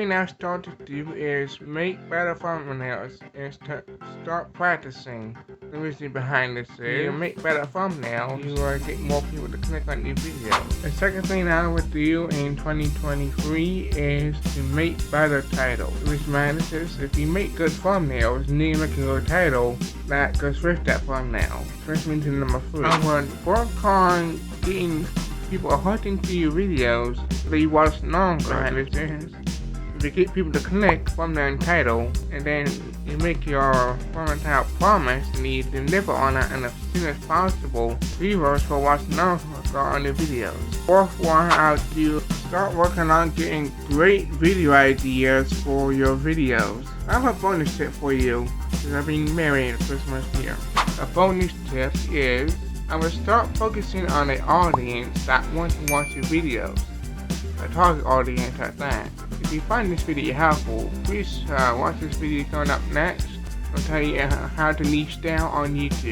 thing I start to do is make better thumbnails and start practicing. The reason behind this is you make better thumbnails, you will get more people to click on your video. The second thing I would do in 2023 is to make better titles. The reason behind this is if you make good thumbnails, you need to make a good title that goes with that thumbnail. Brings me to number 3. I would work on getting people hunting to your videos so you watch longer. Behind this is to get people to click from their title, and then you make your thumbnail promise and you deliver on it as soon as possible. Viewers will watch longer on the videos. Fourth one, I'll do start working on getting great video ideas for your videos. I have a bonus tip for you because I've been married Christmas year. A bonus tip is I will start focusing on an audience that wants to watch your videos. A target audience at that. If you find this video helpful, please watch this video coming up next. I'll tell you how to niche down on YouTube.